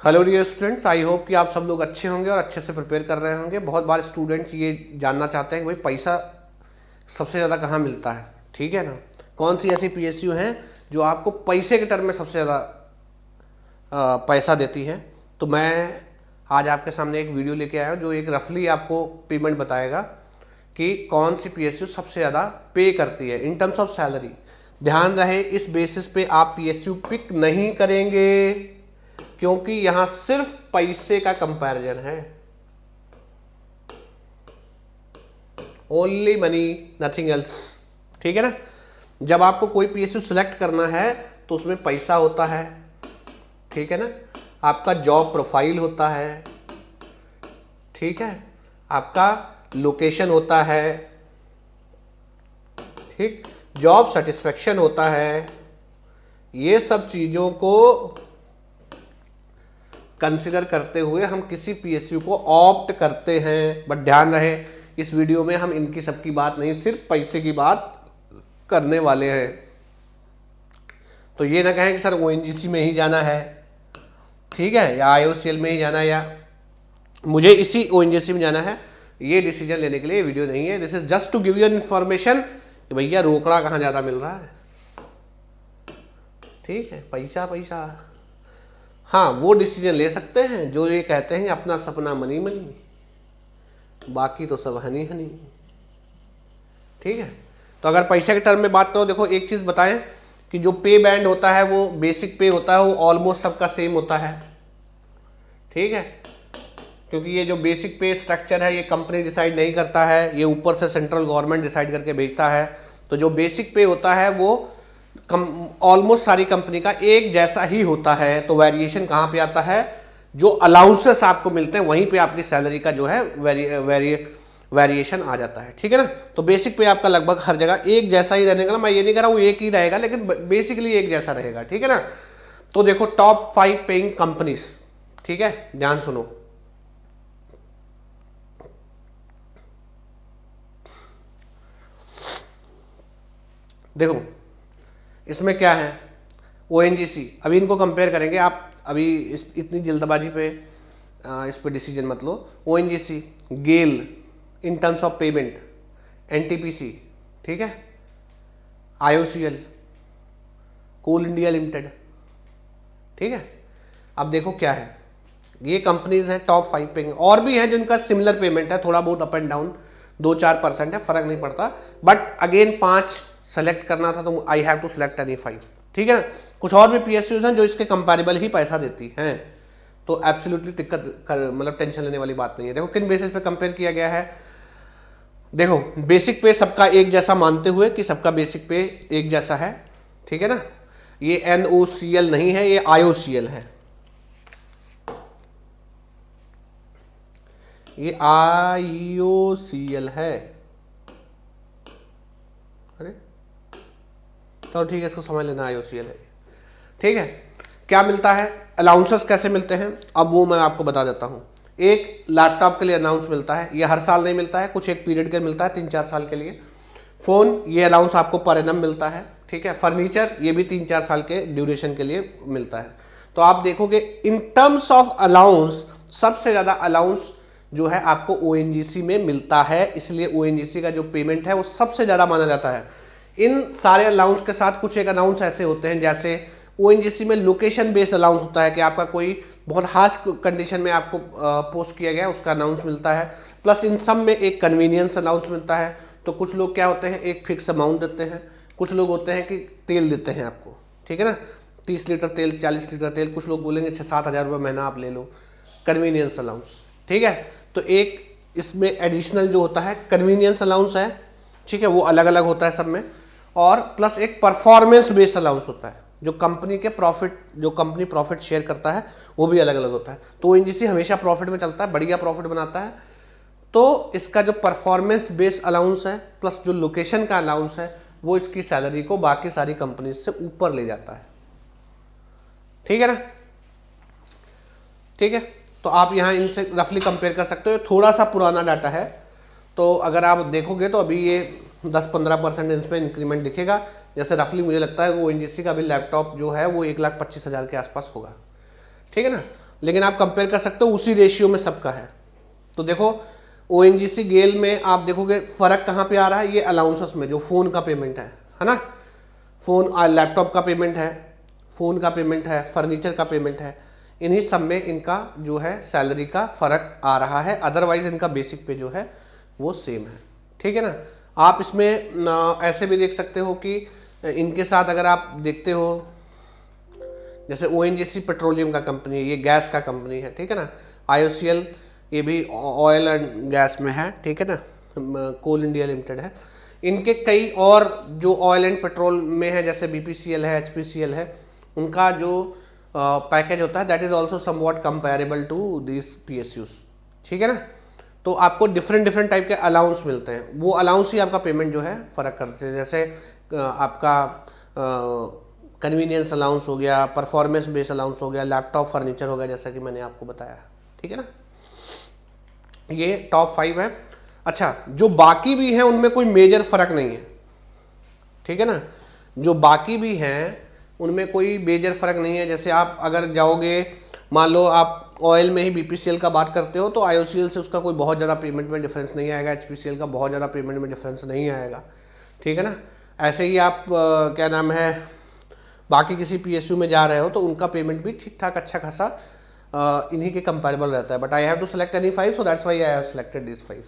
Hello dear students, I hope कि आप सब लोग अच्छे होंगे और अच्छे से प्रिपेयर कर रहे होंगे। बहुत बार स्टूडेंट्स ये जानना चाहते हैं कि भाई पैसा सबसे ज़्यादा कहाँ मिलता है, ठीक है ना। कौन सी ऐसी पीएसयू हैं जो आपको पैसे के टर्म में सबसे ज़्यादा पैसा देती है। तो मैं आज आपके सामने एक वीडियो लेके आया हूँ जो एक रफली आपको पेमेंट बताएगा कि कौन सी पीएसयू सबसे ज़्यादा पे करती है इन टर्म्स ऑफ सैलरी। ध्यान रहे, इस बेसिस पे आप पीएसयू पिक नहीं करेंगे क्योंकि यहां सिर्फ पैसे का कंपैरिजन है। ओनली मनी, नथिंग एल्स, ठीक है ना। जब आपको कोई पीएसयू सिलेक्ट करना है तो उसमें पैसा होता है, ठीक है ना। आपका जॉब प्रोफाइल होता है, ठीक है, आपका लोकेशन होता है, ठीक, जॉब सेटिस्फेक्शन होता है। ये सब चीजों को कंसिडर करते हुए हम किसी पीएसयू को ऑप्ट करते हैं। बट ध्यान रहे, इस वीडियो में हम इनकी सबकी बात नहीं, सिर्फ पैसे की बात करने वाले हैं। तो ये ना कहें कि सर ओएनजीसी में ही जाना है, ठीक है, या आईओसीएल में ही जाना है, या मुझे इसी ओएनजीसी में जाना है। ये डिसीजन लेने के लिए वीडियो नहीं है। This is just to give you information कि भैया रोकड़ा कहाँ ज़्यादा मिल रहा है, ठीक है, पैसा पैसा। हाँ, वो डिसीजन ले सकते हैं जो ये कहते हैं अपना सपना मनी मनी, बाकी तो सब हनी हनी, ठीक है। तो अगर पैसे के टर्म में बात करो, देखो एक चीज़ बताएं कि जो पे बैंड होता है वो बेसिक पे होता है, वो ऑलमोस्ट सबका सेम होता है, ठीक है। क्योंकि ये जो बेसिक पे स्ट्रक्चर है ये कंपनी डिसाइड नहीं करता है, ये ऊपर से सेंट्रल गवर्नमेंट डिसाइड करके भेजता है। तो जो बेसिक पे होता है वो ऑलमोस्ट सारी कंपनी का एक जैसा ही होता है। तो वेरिएशन कहाँ पे आता है, जो अलाउंसेस आपको मिलते हैं वहीं पे आपकी सैलरी का जो है वेरिएशन आ जाता है, ठीक है ना। तो बेसिक पे आपका लगभग हर जगह एक जैसा ही रहने का, मैं ये नहीं कह रहा हूँ एक ही रहेगा, लेकिन बेसिकली एक जैसा रहेगा, ठीक है ना। तो देखो टॉप 5 पेइंग कंपनीज, ठीक है, ध्यान सुनो। देखो इसमें क्या है, ओएनजीसी, अभी इनको कंपेयर करेंगे आप। अभी इतनी जल्दबाजी पे इस पे डिसीजन मत लो। ONGC, GAIL in terms of payment, NTPC, ठीक है, आईओसीएल, कोल इंडिया लिमिटेड, ठीक है। अब देखो क्या है, ये कंपनीज हैं टॉप 5 पे। और भी हैं जिनका सिमिलर पेमेंट है, थोड़ा बहुत अप एंड डाउन 2-4% है, फर्क नहीं पड़ता। बट अगेन 5 सेलेक्ट करना था तो I have to select any 5, ठीक है ना। कुछ और भी पीएसयूज हैं जो इसके कंपैरेबल ही पैसा देती हैं, तो एब्सोल्युटली दिक्कत मतलब टेंशन लेने वाली बात नहीं है। देखो किन बेसिस पे कंपेयर किया गया है। देखो बेसिक पे सबका एक जैसा मानते हुए कि सबका बेसिक पे एक जैसा है, ठीक है ना। ये NOCL नहीं है, ये IOCL है, ये IOCL है। अरे तो ठीक है, इसको समझ लेना, IOCL है, ठीक है। क्या मिलता है, अलाउंसेस कैसे मिलते हैं, अब वो मैं आपको बता देता हूँ। एक लैपटॉप के लिए अलाउंस मिलता है, ये हर साल नहीं मिलता है, कुछ एक पीरियड के मिलता है, 3-4 साल के लिए। फोन, ये अलाउंस आपको पर एनम मिलता है, ठीक है। फर्नीचर, ये भी 3-4 साल के ड्यूरेशन के लिए मिलता है। तो आप देखोगे इन टर्म्स ऑफ अलाउंस सबसे ज्यादा अलाउंस जो है आपको ओएनजीसी में मिलता है, इसलिए ओएनजीसी का जो पेमेंट है वो सबसे ज्यादा माना जाता है। इन सारे अलाउंस के साथ कुछ एक अलाउंस ऐसे होते हैं, जैसे ओएनजीसी में लोकेशन बेस्ड अलाउंस होता है कि आपका कोई बहुत हार्श कंडीशन में आपको पोस्ट किया गया है, उसका अलाउंस मिलता है। प्लस इन सब में एक कन्वीनियंस अलाउंस मिलता है। तो कुछ लोग क्या होते हैं, एक फिक्स अमाउंट देते हैं, कुछ लोग होते हैं कि तेल देते हैं आपको, ठीक है ना, 30 लीटर तेल, 40 लीटर तेल, कुछ लोग बोलेंगे 6-7 हज़ार रुपये महीना आप ले लो, कन्वीनियंस अलाउंस, ठीक है। तो एक इसमें एडिशनल जो होता है कन्वीनियंस अलाउंस है, ठीक है, वो अलग अलग होता है सब में। और प्लस एक परफॉर्मेंस बेस्ड अलाउंस होता है, जो कंपनी के प्रॉफिट, जो कंपनी प्रॉफिट शेयर करता है वो भी अलग अलग होता है। तो ओएनजीसी हमेशा प्रॉफिट में चलता है, बढ़िया प्रॉफिट बनाता है। तो इसका जो परफॉर्मेंस बेस्ड अलाउंस है प्लस जो लोकेशन का अलाउंस है वो इसकी सैलरी को बाकी सारी कंपनी से ऊपर ले जाता है, ठीक है ना, ठीक है। तो आप यहाँ इनसे रफली कंपेयर कर सकते हो। थोड़ा सा पुराना डाटा है, तो अगर आप देखोगे तो अभी ये 10-15% इसमें इंक्रीमेंट दिखेगा। जैसे रफली मुझे लगता है वो ओएनजीसी का भी लैपटॉप जो है वो 1,25,000 के आसपास होगा, ठीक है ना। लेकिन आप कंपेयर कर सकते हो उसी रेशियो में सबका है। तो देखो ONGC गेल में आप देखोगे फर्क कहाँ पे आ रहा है, ये अलाउंसेस में जो फ़ोन का पेमेंट है ना, फ़ोन लैपटॉप का पेमेंट है, फ़ोन का पेमेंट है, फर्नीचर का पेमेंट है, इन्हीं सब में इनका जो है सैलरी का फ़र्क आ रहा है। अदरवाइज इनका बेसिक पे जो है वो सेम है, ठीक है ना। आप इसमें ऐसे भी देख सकते हो कि इनके साथ अगर आप देखते हो, जैसे ONGC पेट्रोलियम का कंपनी है, ये गैस का कंपनी है, ठीक है ना। IOCL ये भी ऑयल एंड गैस में है, ठीक है ना, कोल इंडिया लिमिटेड है। इनके कई और जो ऑयल एंड पेट्रोल में है, जैसे BPCL है, HPCL है, उनका जो पैकेज होता है that is also somewhat comparable to this PSUs, ठीक है ना। तो आपको डिफरेंट टाइप के अलाउंस मिलते हैं, वो अलाउंस ही आपका पेमेंट जो है फ़र्क करते हैं। जैसे आपका कन्वीनियंस अलाउंस हो गया, परफॉर्मेंस बेस्ड अलाउंस हो गया, लैपटॉप फर्नीचर हो गया, जैसा कि मैंने आपको बताया, ठीक है ना। ये टॉप 5 है। अच्छा, जो बाकी भी हैं उनमें कोई मेजर फ़र्क नहीं है, ठीक है ना। जो बाकी भी हैं उनमें कोई मेजर फ़र्क नहीं है। जैसे आप अगर जाओगे, मान लो आप ऑयल में ही BPCL का बात करते हो, तो IOCL से उसका कोई बहुत ज़्यादा पेमेंट में डिफरेंस नहीं आएगा, HPCL का बहुत ज़्यादा पेमेंट में डिफरेंस नहीं आएगा, ठीक है ना। ऐसे ही आप क्या नाम है, बाकी किसी PSU में जा रहे हो तो उनका पेमेंट भी ठीक ठाक अच्छा खासा इन्हीं के कंपेरेबल रहता है। But I have to select any 5, so that's why I have selected this 5।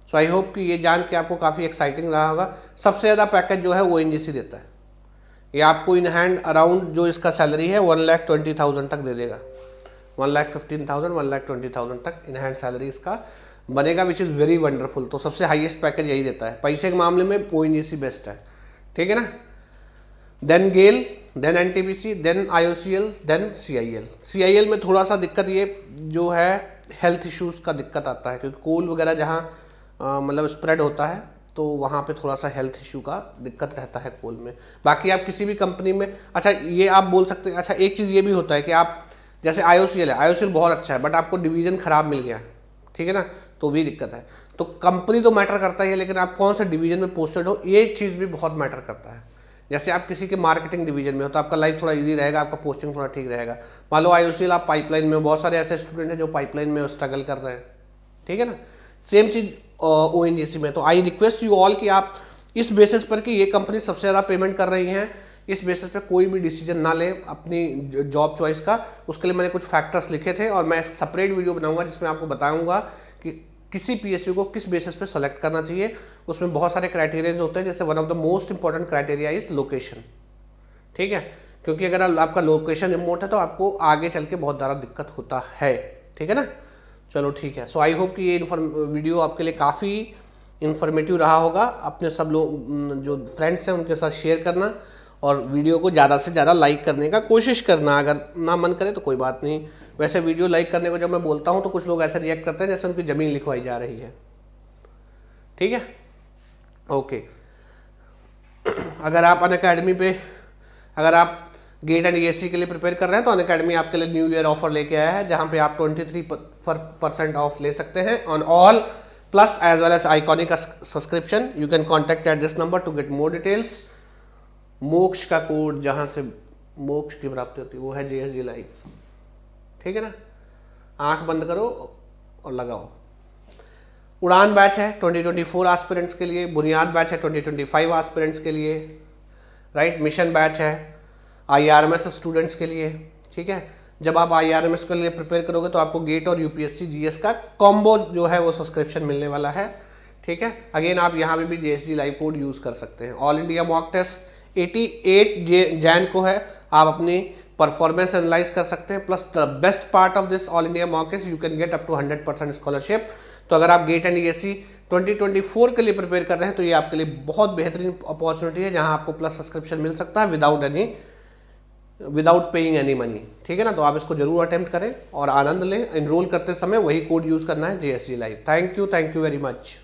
So I hope कि ये जान के आपको काफ़ी एक्साइटिंग रहा होगा। सबसे ज़्यादा पैकेज जो है ONGC देता है, ये आपको इन हैंड अराउंड जो इसका सैलरी है 1,20,000 तक दे देगा, 1,15,000 1,20,000 तक इन हैंड सैलरी इसका बनेगा, विच इज़ वेरी वंडरफुल। तो सबसे हाईएस्ट पैकेज यही देता है, पैसे के मामले में ONGC बेस्ट है, ठीक है ना। Then GAIL, then NTPC, then IOCL, then CIL में थोड़ा सा दिक्कत ये जो है हेल्थ इश्यूज़ का दिक्कत आता है, क्योंकि कोल वगैरह जहाँ मतलब स्प्रेड होता है तो वहाँ पे थोड़ा सा हेल्थ इशू का दिक्कत रहता है कोल में। बाकी आप किसी भी कंपनी में, अच्छा ये आप बोल सकते हैं, अच्छा एक चीज़ ये भी होता है कि आप जैसे IOCL है, IOCL बहुत अच्छा है, बट आपको डिवीज़न ख़राब मिल गया, ठीक है ना, तो भी दिक्कत है। तो कंपनी तो मैटर करता ही है, लेकिन आप कौन से डिवीज़न में पोस्टेड हो, ये चीज़ भी बहुत मैटर करता है। जैसे आप किसी के मार्केटिंग डिवीजन में हो तो आपका लाइफ थोड़ा इजी रहेगा, आपका पोस्टिंग थोड़ा ठीक रहेगा। मान लो IOCL आप पाइपलाइन में हो, बहुत सारे ऐसे स्टूडेंट हैं जो पाइपलाइन में स्ट्रगल कर रहे हैं, ठीक है ना। सेम चीज़ ONGC में। तो आई रिक्वेस्ट यू ऑल कि आप इस बेसिस पर कि ये कंपनी सबसे ज़्यादा पेमेंट कर रही हैं, इस बेसिस पे कोई भी डिसीजन ना लें अपनी जॉब चॉइस का। उसके लिए मैंने कुछ फैक्टर्स लिखे थे और मैं सेपरेट वीडियो बनाऊंगा जिसमें आपको बताऊंगा कि किसी PSU को किस बेसिस पे सेलेक्ट करना चाहिए। उसमें बहुत सारे क्राइटेरिया होते हैं, जैसे one of the most important criteria is location, ठीक है, क्योंकि अगर आपका लोकेशन रिमोट है तो आपको आगे चल के बहुत ज़्यादा दिक्कत होता है, ठीक है ना। चलो ठीक है। सो आई होप कि ये वीडियो आपके लिए काफ़ी इन्फॉर्मेटिव रहा होगा। अपने सब लोग जो फ्रेंड्स हैं उनके साथ शेयर करना और वीडियो को ज़्यादा से ज़्यादा लाइक करने का कोशिश करना। अगर ना मन करे तो कोई बात नहीं। वैसे वीडियो लाइक करने को जब मैं बोलता हूँ तो कुछ लोग ऐसे रिएक्ट करते हैं जैसे उनकी ज़मीन लिखवाई जा रही है, ठीक है, ओके। अगर आप अनअकैडमी पे, अगर आप गेट एंड ESC के लिए प्रिपेयर कर रहे हैं तो अनअकैडमी आपके लिए न्यू ईयर ऑफर लेके आया है, जहाँ पे आप 23% ऑफ ले सकते हैं on all plus as well as iconic subscription. You can contact at this number to get more details. मोक्ष का कोड, जहाँ से मोक्ष की प्राप्ति होती है, वो है JSG लाइफ, ठीक है ना। आंख बंद करो और लगाओ। उड़ान बैच है 2024 एस्पिरेंट्स के लिए, बुनियाद बैच है 2025 एस्पिरेंट्स के लिए, राइट। मिशन बैच है IRMS स्टूडेंट्स के लिए, ठीक है। जब आप IRMS के लिए प्रिपेयर करोगे तो आपको गेट और UPSC GS का कॉम्बो जो है वो सब्सक्रिप्शन मिलने वाला है, ठीक है। अगेन आप यहाँ पे भी JSG लाइव कोड यूज़ कर सकते हैं। ऑल इंडिया मॉक टेस्ट 88 जैन को है, आप अपनी परफॉर्मेंस एनालाइज कर सकते हैं। Plus the best part of this all India mock test, you can get up to 100% scholarship. तो अगर आप गेट एंड ESC 2024 के लिए प्रिपेयर कर रहे हैं तो ये आपके लिए बहुत बेहतरीन अपॉर्चुनिटी है, जहां आपको प्लस सब्सक्रिप्शन मिल सकता है विदाउट पेइंग एनी मनी, ठीक है ना। तो आप इसको जरूर अटेम्प्ट करें और आनंद लें। एनरोल करते समय वही कोड यूज़ करना है, JSG live. Thank you very much.